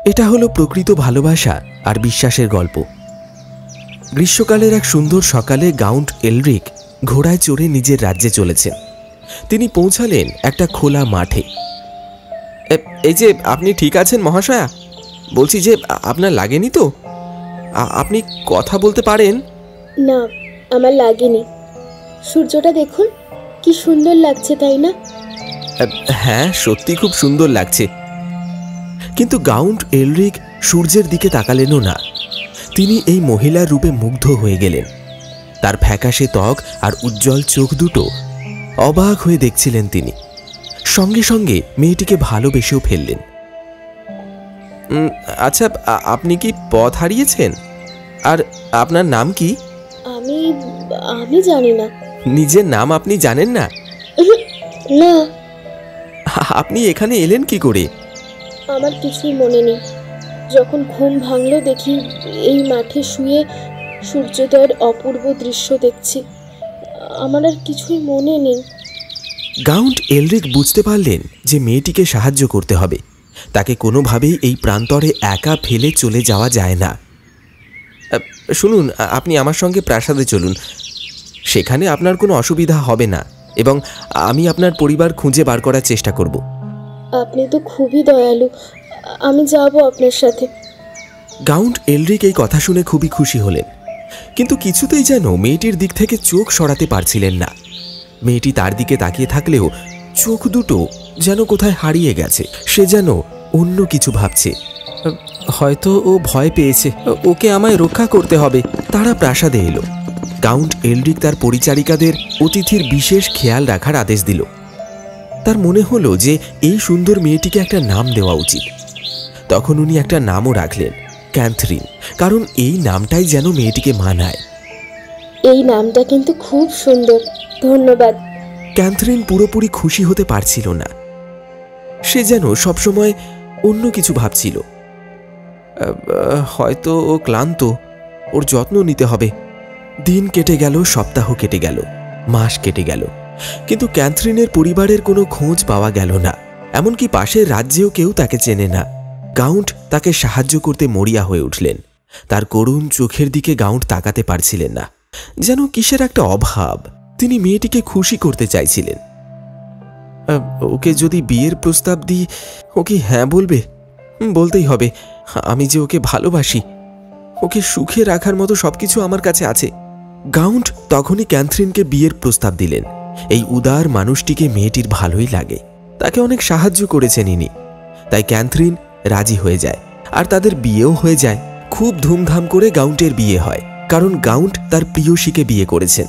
এটা হলো প্রকৃত ভালোবাসা আর বিশ্বাসের গল্প। গ্রীষ্মকালের এক সুন্দর সকালে গাউন্ট এলরিক ঘোড়ায় চড়ে নিজের রাজ্যে চলেছেন। তিনি পৌঁছালেন একটা খোলা মাঠে। এই যে, আপনি ঠিক আছেন মহাশয়া? বলছি যে, আপনার লাগেনি তো? আপনি কথা বলতে পারেন? না, আমার লাগেনি। সূর্যটা দেখুন, কি সুন্দর লাগছে, তাই না? হ্যাঁ, সত্যি খুব সুন্দর লাগছে। কিন্তু গাউন্ট এলরিক সূর্যের দিকে তাকালেনও না। তিনি এই মহিলার রূপে মুগ্ধ হয়ে গেলেন। তার ফ্যাকাশে ত্বক আর উজ্জ্বল চোখ দুটো অবাক হয়ে দেখছিলেন তিনি। সঙ্গে সঙ্গে মেয়েটিকে ভালোবেসেও ফেললেন। আচ্ছা, আপনি কি পথ হারিয়েছেন? আর আপনার নাম কি? আমি জানি না। নিজের নাম আপনি জানেন না? না। আপনি এখানে এলেন কি করে? আমার কিছুই মনে নেই। যখন ঘুম ভাঙলো দেখি এই মাঠে শুয়ে সূর্যোদয়ের অপূর্ব দৃশ্য দেখছি। আমার আর কিছুই মনে নেই। গাউন্ট এলরিক বুঝতে পারলেন যে মেয়েটিকে সাহায্য করতে হবে। তাকে কোনোভাবেই এই প্রান্তরে একা ফেলে চলে যাওয়া যায় না। শুনুন, আপনি আমার সঙ্গে প্রাসাদে চলুন। সেখানে আপনার কোনো অসুবিধা হবে না এবং আমি আপনার পরিবার খুঁজে বার করার চেষ্টা করব। আপনি তো খুবই দয়ালু, আমি যাব আপনার সাথে। গাউন্ট এলরিক এই কথা শুনে খুবই খুশি হলেন, কিন্তু কিছুতেই যেন মেয়েটির দিক থেকে চোখ সরাতে পারছিলেন না। মেয়েটি তার দিকে তাকিয়ে থাকলেও চোখ দুটো যেন কোথায় হারিয়ে গেছে। সে যেন অন্য কিছু ভাবছে। হয়তো ও ভয় পেয়েছে, ওকে আমায় রক্ষা করতে হবে। তারা প্রাসাদে এলো। গাউন্ট এলরিক তার পরিচারিকাদের অতিথির বিশেষ খেয়াল রাখার আদেশ দিল। তার মনে হলো যে এই সুন্দর মেয়েটিকে একটা নাম দেওয়া উচিত। তখন উনি একটা নামও রাখলেন, ক্যাথরিন, কারণ এই নামটাই যেন মেয়েটিকে মানায়। এই নামটা কিন্তু খুব সুন্দর, ধন্যবাদ। ক্যাথরিন পুরোপুরি খুশি হতে পারছিল না। সে যেন সবসময় অন্য কিছু ভাবছিল। হয়তো ও ক্লান্ত, ওর যত্ন নিতে হবে। দিন কেটে গেল, সপ্তাহ কেটে গেল, মাস কেটে গেল, কিন্তু ক্যাথরিনের পরিবারের কোনো খোঁজ পাওয়া গেল না। এমনকি পাশের রাজ্যেও কেউ তাকে চেনে না। গাউন্ট তাকে সাহায্য করতে মরিয়া হয়ে উঠলেন। তার করুণ চোখের দিকে গাউন্ট তাকাতে পারছিলেন না। যেন কিসের একটা অভাব। তিনি মেয়েটিকে খুশি করতে চাইছিলেন। ওকে যদি বিয়ের প্রস্তাব দিই, ও কি হ্যাঁ বলবে? বলতেই হবে। আমি যে ওকে ভালোবাসি, ওকে সুখে রাখার মতো সবকিছু আমার কাছে আছে। গাউন্ট তখনই ক্যাথরিনকে বিয়ের প্রস্তাব দিলেন। এই উদার মানুষটিকে মেয়েটির ভালোই লাগে। তাকে অনেক সাহায্য করেছেন ইনি। তাই ক্যাথরিন রাজি হয়ে যায় আর তাদের বিয়েও হয়ে যায়। খুব ধুমধাম করে গাউন্টের বিয়ে হয়, কারণ গাউন্ট তার প্রিয়সীকে বিয়ে করেছেন।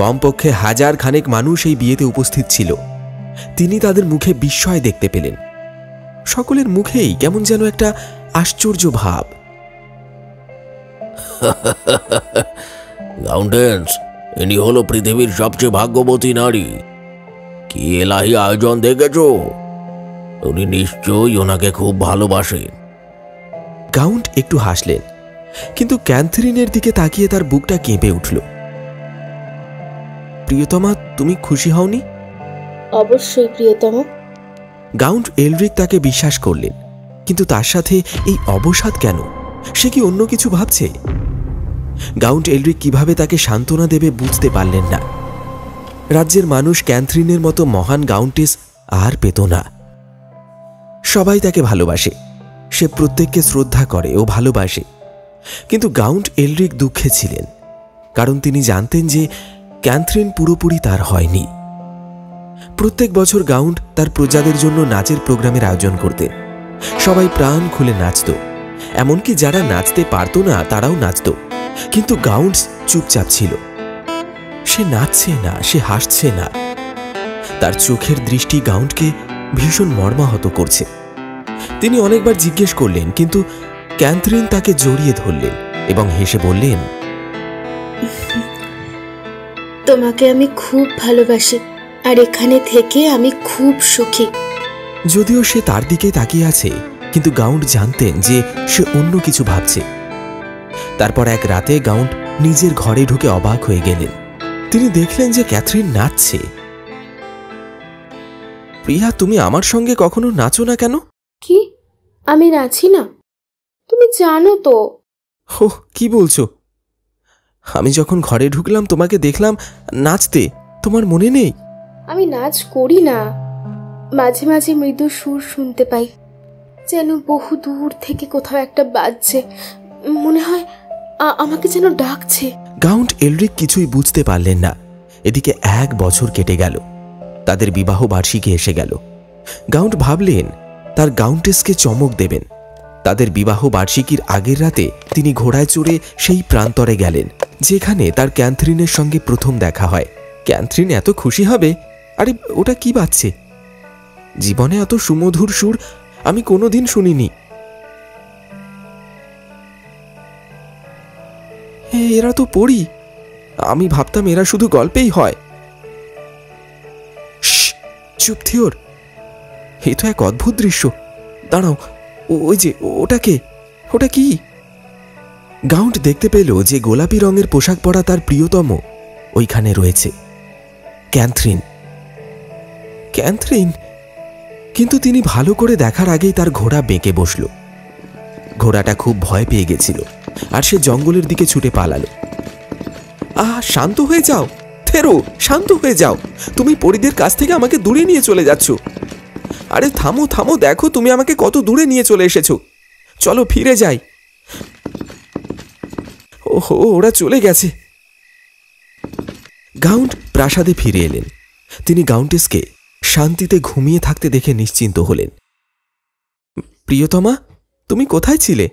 কমপক্ষে 1000 খানেক মানুষ এই বিয়েতে উপস্থিত ছিল। তিনি তাদের মুখে বিস্ময় দেখতে পেলেন। সকলের মুখেই কেমন যেন একটা আশ্চর্য ভাব। গাউন্টেন্স, ইনি হলো পৃথিবীর সবচেয়ে ভাগ্যবতী নারী। কি এলাহি আয়োজন দেখেছো? উনি নিশ্চয়ই ওনাকে খুব ভালোবাসেন। গাউন্ট একটু হাসলেন, কিন্তু ক্যাথরিনের দিকে তাকিয়ে তার বুকটা কেঁপে উঠল। প্রিয়তমা, তুমি খুশি হওনি? অবশ্যই প্রিয়তমা। গাউন্ট এলরিক তাকে বিশ্বাস করলেন, কিন্তু তার সাথে এই অবসাদ কেন? সে কি অন্য কিছু ভাবছে? গাউন্ট এলরিক কিভাবে তাকে সান্ত্বনা দেবে বুঝতে পারলেন না। রাজ্যের মানুষ ক্যাথরিনের মতো মহান গাউন্টেস আর পেত না। সবাই তাকে ভালোবাসে, সে প্রত্যেককে শ্রদ্ধা করে ও ভালোবাসে। কিন্তু গাউন্ট এলরিক দুঃখে ছিলেন, কারণ তিনি জানতেন যে ক্যাথরিন পুরোপুরি তার হয়নি। প্রত্যেক বছর গাউন্ট তার প্রজাদের জন্য নাচের প্রোগ্রামের আয়োজন করতেন। সবাই প্রাণ খুলে নাচত, এমনকি যারা নাচতে পারত না তারাও নাচত। কিন্তু গাউন্ট চুপচাপ ছিল। সে নাচছে না, সে হাসছে না। তার চোখের দৃষ্টি গাউন্টকে ভীষণ মর্মাহত করছে। তিনি অনেকবার জিজ্ঞেস করলেন, কিন্তু ক্যাথরিন তাকে জড়িয়ে ধরলেন এবং হেসে বললেন, তোমাকে আমি খুব ভালোবাসি, আর এখানে থেকে আমি খুব সুখী। যদিও সে তার দিকে তাকিয়ে আছে, কিন্তু গাউন্ট জানতেন যে সে অন্য কিছু ভাবছে। তারপর এক রাতে গাউন্ট নিজের ঘরে ঢুকে অবাক হয়ে গেলেন। তিনি দেখলেন যে ক্যাথরিন নাচছে। প্রিয়া, তুমি আমার সঙ্গে কখনো নাচো না কেন? কি? আমি নাচি না? তুমি জানো তো। হো, কি বলছো? আমি যখন ঘরে ঢুকলাম তোমাকে দেখলাম নাচতে, তোমার মনে নেই? আমি নাচ করি না, মাঝে মাঝে মৃদু সুর শুনতে পাই, যেন বহু দূর থেকে কোথাও একটা বাজছে। মনে হয় আমাকে যেন ডাকছে। কাউন্ট এলরিক কিছুই বুঝতে পারলেন না। এদিকে 1 বছর কেটে গেল, তাদের বিবাহ বার্ষিকী এসে গেল। কাউন্ট ভাবলেন তার কাউন্টেসকে চমক দেবেন। তাদের বিবাহ বার্ষিকীর আগের রাতে তিনি ঘোড়ায় চড়ে সেই প্রান্তরে গেলেন যেখানে তার ক্যাথরিনের সঙ্গে প্রথম দেখা হয়। ক্যাথরিন এত খুশি হবে, আরে ওটা কি বাজছে? জীবনে এত সুমধুর সুর আমি কোনোদিন শুনিনি। এরা তো পড়ি, আমি ভাবতাম এরা শুধু গল্পেই হয়। চুপ থিওর, এ তো এক অদ্ভুত দৃশ্য। দাঁড়াও, ওই যে ওটাকে, ওটা কি? কাউন্ট দেখতে পেল যে গোলাপি রঙের পোশাক পরা তার প্রিয়তম ওইখানে রয়েছে, ক্যাথরিন। ক্যাথরিন! কিন্তু তিনি ভালো করে দেখার আগেই তার ঘোড়া বেঁকে বসল। ঘোড়াটা খুব ভয় পেয়ে গেছিল আর সে জঙ্গলের দিকে ছুটে পালালো। শান্ত হয়ে যাও থেরো, শান্ত হয়ে যাও। তুমি পরীদের কাছ থেকে আমাকে দূরে নিয়ে চলে যাচ্ছ। আরে থামো থামো, দেখো তুমি আমাকে কত দূরে নিয়ে চলে এসেছো। চলো ফিরে যাই। ওহো, ওরা চলে গেছে। কাউন্ট প্রাসাদে ফিরে এলেন। তিনি কাউন্টেসকে শান্তিতে ঘুমিয়ে থাকতে দেখে নিশ্চিন্ত হলেন। প্রিয়তমা, তুমি কোথায় ছিলে?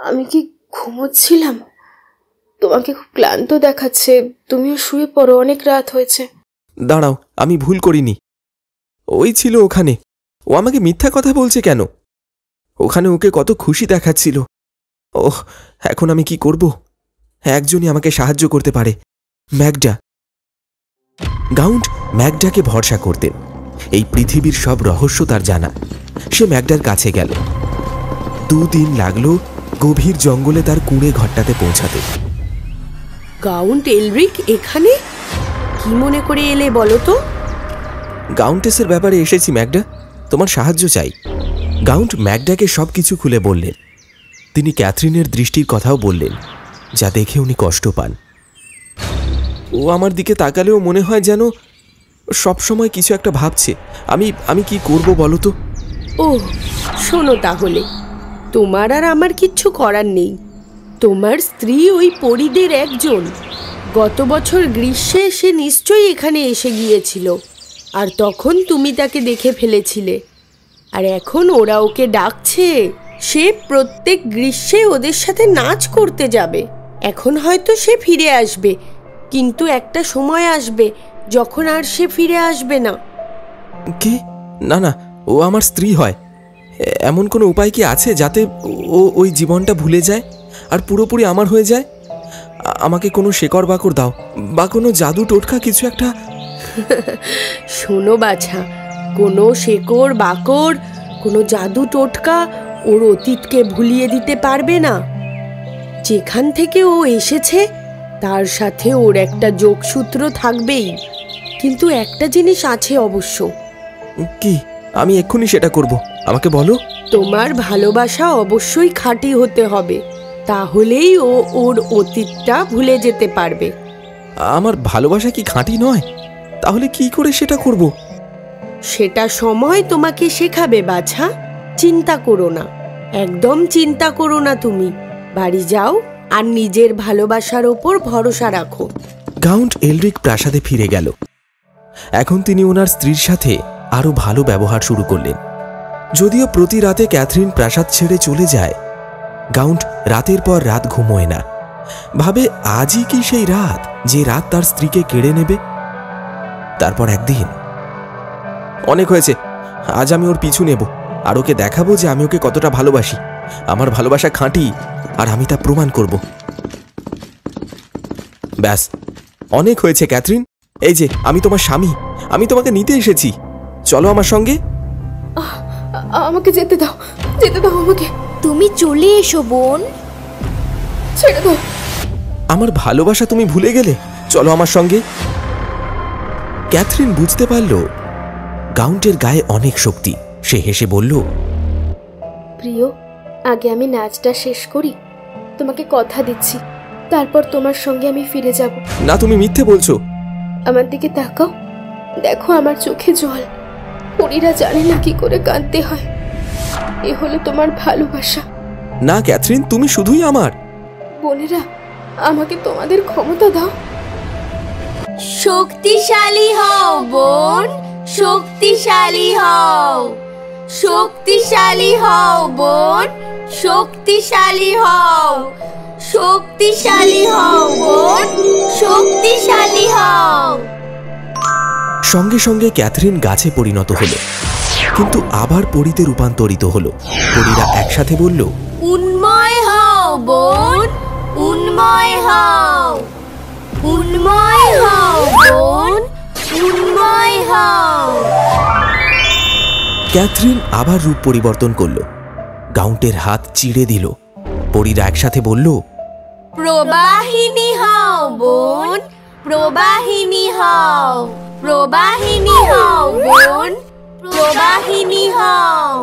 আমি কি ঘুমোচ্ছিলাম? তোমাকে খুব ক্লান্ত দেখাচ্ছে, তুমিও শুয়ে পড়ো, অনেক রাত হয়েছে। দাঁড়াও, আমি ভুল করিনি। ওই ছিল ওখানে। ও আমাকে মিথ্যা কথা বলছে কেন? ওখানে ওকে কত খুশি দেখাচ্ছিল। ওহ, এখন আমি কি করব? একজনই আমাকে সাহায্য করতে পারে, ম্যাকডা। কাউন্ট ম্যাকডাকে ভরসা করতেন। এই পৃথিবীর সব রহস্য তার জানা। সে ম্যাকডার কাছে গেল। 2 দিন লাগলো গভীর জঙ্গলে তার কুঁড়ে ঘরটাতে পৌঁছাতে। কাউন্ট এলরিক এখানে? কি মনে করে এলে বলো তো? কাউন্টেসের ব্যাপারে এসেছি ম্যাকডা, তোমার সাহায্য চাই। কাউন্ট ম্যাকডাকে সবকিছু খুলে বললেন। তিনি ক্যাথরিনের দৃষ্টির কথাও বললেন, যা দেখে উনি কষ্ট পান। ও আমার দিকে তাকালেও মনে হয় যেন সবসময় কিছু একটা ভাবছে। আমি কি করব বলো তো? ও শোনো, তাহলে তোমার আর আমার কিচ্ছু করার নেই। তোমার স্ত্রী ওই পরীদের একজন। গত বছর গ্রীষ্মে সে নিশ্চয়ই এখানে এসে গিয়েছিল, আর তখন তুমি তাকে দেখে ফেলেছিলে। আর এখন ওরা ওকে ডাকছে। সে প্রত্যেক গ্রীষ্মে ওদের সাথে নাচ করতে যাবে। এখন হয়তো সে ফিরে আসবে, কিন্তু একটা সময় আসবে যখন আর সে ফিরে আসবে না। কি? না না, ও আমার স্ত্রী হয়। এমন কোনো উপায় কি আছে যাতে ও ওই জীবনটা ভুলে যায় আর পুরোপুরি আমার হয়ে যায়? আমাকে কোনো শেকড় বাকড় দাও, বা কোনো জাদু টোটকা কিছু একটা। শোনো বাছা, কোনো শেকড় বাকড়, কোনো জাদু টোটকা ওর অতীতকে ভুলিয়ে দিতে পারবে না। যেখান থেকে ও এসেছে তার সাথে ওর একটা যোগসূত্র থাকবেই। কিন্তু একটা জিনিস আছে অবশ্য। কি? আমি এক্ষুনি সেটা করব, আমাকে বলো। তোমার ভালোবাসা অবশ্যই খাঁটি হতে হবে, তাহলেই ও ওর অতীতটা ভুলে যেতে পারবে। আমার ভালোবাসা কি খাঁটি নয়? তাহলে কি করে সেটা করব? সেটা সময় তোমাকে শেখাবে বাছা। চিন্তা করো না, একদম চিন্তা করো না। তুমি বাড়ি যাও আর নিজের ভালোবাসার ওপর ভরসা রাখো। কাউন্ট এলরিক প্রাসাদে ফিরে গেল। এখন তিনি ওনার স্ত্রীর সাথে আরো ভালো ব্যবহার শুরু করলেন। যদিও প্রতি রাতে ক্যাথরিন প্রাসাদ ছেড়ে চলে যায়, কাউন্ট রাতের পর রাত ঘুমোয় না। ভাবে আজই কি সেই রাত যে রাত তার স্ত্রীকে কেড়ে নেবে। তারপর একদিন, অনেক হয়েছে, আজ আমি ওর পিছু নেব আর ওকে দেখাবো যে আমি ওকে কতটা ভালোবাসি। আমার ভালোবাসা খাঁটি আর আমি তা প্রমাণ করব। ব্যাস, অনেক হয়েছে ক্যাথরিন। এই যে আমি তোমার স্বামী, আমি তোমাকে নিতে এসেছি, চলো আমার সঙ্গে। আমাকে যেতে দাও, যেতে দাও আমাকে। তুমি চলে এসো বোন। ছেড়ে দাও। আমার ভালোবাসা তুমি ভুলে গেলে? চলো আমার সঙ্গে। ক্যাথরিন বুঝতে পারল কাউন্টের গায়ে অনেক শক্তি, সে হেসে বলল, প্রিয়, আগে আমি নাচটা শেষ করি। তোমাকে কথা দিচ্ছি, তারপর তোমার সঙ্গে আমি ফিরে যাব। না, তুমি মিথ্যে বলছো। আমার দিকে তাকাও, দেখো আমার চোখে জল। পরীরা জানে না কি করে কাঁদতে হয়। এ হলো তোমার ভালোবাসা। না ক্যাথরিন, তুমি শুধুই আমার। বোনেরা, আমাকে তোমাদের ক্ষমতা দাও। শক্তিশালী হও বোন, শক্তিশালী হও, শক্তিশালী হও বোন, শক্তিশালী হও, শক্তিশালী হও বোন, শক্তিশালী হও। সঙ্গে সঙ্গে ক্যাথরিন গাছে পরিণত হলো, কিন্তু আবার পরীতে রূপান্তরিত হলো। পরীরা একসাথে বলল, উন্ময় হও বোন, উন্ময় হও, উন্ময় হও বোন, উন্ময় হও। ক্যাথরিন আবার রূপ পরিবর্তন করল, গাউন্টের হাত চিড়ে দিল। পরীরা একসাথে বলল, প্রবাহিনী হও বোন, প্রবাহিনী হও, প্রবাহিনী হও বোন, প্রবাহিনী হও।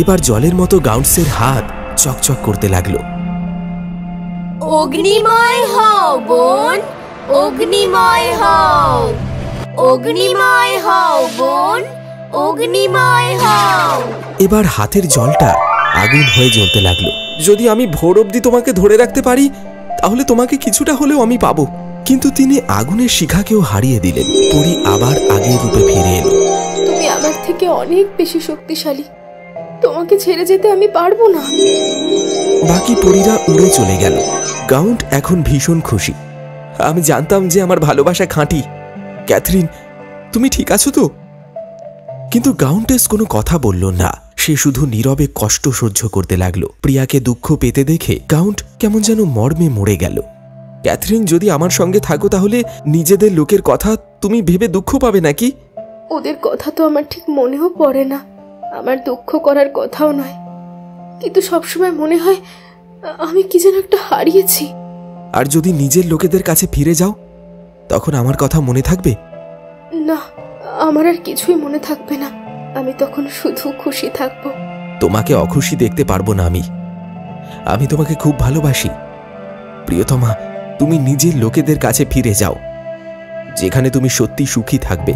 এবার জলের মতো গাউন্টসের হাত চকচক করতে লাগলো। অগ্নিময় হও বোন, অগ্নিময় হও, অগ্নিময় হও বোন, অগ্নিময় হও। এবার হাতের জলটা আগুন হয়ে জ্বলতে লাগলো। যদি আমি ভোর অবধি তোমাকে ধরে রাখতে পারি, তাহলে তোমাকে কিছুটা হলেও আমি পাবো। কিন্তু তিনি আগুনের শিখাকেও হারিয়ে দিলেন। পরী আবার আগের রূপে ফিরে এলো। তুমি আমার থেকে অনেক বেশি শক্তিশালী, তোমাকে ছেড়ে যেতে আমি পারবো না। বাকি পরীরা উড়ে চলে গেল। গাউন্ট এখন ভীষণ খুশি। আমি জানতাম যে আমার ভালোবাসা খাঁটি। ক্যাথরিন, তুমি ঠিক আছো তো? কিন্তু গাউন্টেস কোনো কথা বলল না। সে শুধু নীরবে কষ্ট সহ্য করতে লাগলো। প্রিয়াকে দুঃখ পেতে দেখে গাউন্ট কেমন যেন মর্মে মরে গেল। ক্যাথরিন, যদি আমার সঙ্গে থাকো তাহলে নিজেদের লোকের কথা তুমি ভেবে দুঃখ পাবে নাকি? ওদের কথা তো আমার ঠিক মনেও পড়ে না, আমার দুঃখ করার কথাও নয়। কিন্তু সবসময় মনে হয় আমি কি যেন একটা হারিয়েছি। আর যদি নিজের লোকেদের কাছে ফিরে যাও, তখন আমার কথা মনে থাকবে? না, আমার আর কিছুই মনে থাকবে না। আমি তখন শুধু খুশি থাকবো। তোমাকে অখুশি দেখতে পারবো না আমি তোমাকে খুব ভালোবাসি। প্রিয়তমা, তুমি নিজের লোকেদের কাছে ফিরে যাও, যেখানে তুমি সত্যি সুখী থাকবে।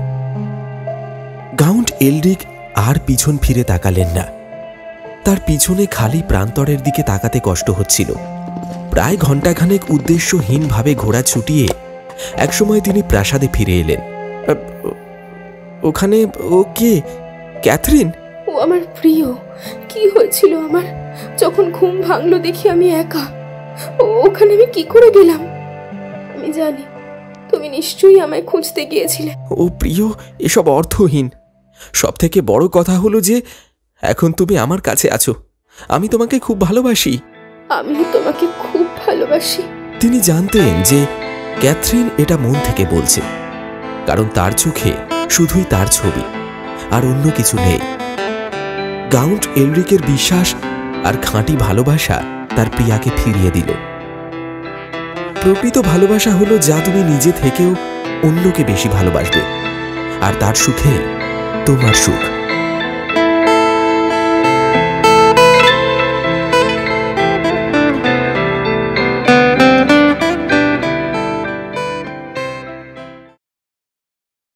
গাউন্ট এলরিক আর পিছন ফিরে তাকালেন না। তার পিছনে খালি প্রান্তরের দিকে তাকাতে কষ্ট হচ্ছিল। প্রায় ঘণ্টাখানেক উদ্দেশ্যহীনভাবে ঘোড়া ছুটিয়ে একসময় তিনি প্রাসাদে ফিরে এলেন। ওখানে ও কে? ক্যাথরিন? ও আমার প্রিয়। কি হয়েছিল আমার? যখন ঘুম ভাঙলো দেখি আমি একা। ওখানে আমি কি করে গেলাম? আমি জানি তুমি নিশ্চয়ই আমায় খুঁজতে গিয়েছিলে। ও প্রিয়, এসব অর্থহীন। সব থেকে বড় কথা হলো যে এখন তুমি আমার কাছে আছো। আমি তোমাকে খুব ভালোবাসি। আমিও তোমাকে খুব ভালোবাসি। তিনি জানতেন যে ক্যাথরিন এটা মন থেকে বলছে, কারণ তার চোখে শুধুই তার ছবি, আর অন্য কিছু নেই। গাউন্ট এলরিকের বিশ্বাস আর খাঁটি ভালোবাসা তার প্রিয়াকে ফিরিয়ে দিল। প্রকৃত ভালোবাসা হলো যা তুমি নিজে থেকেও অন্যকে বেশি ভালোবাসবে, আর তার সুখে তোমার সুখ।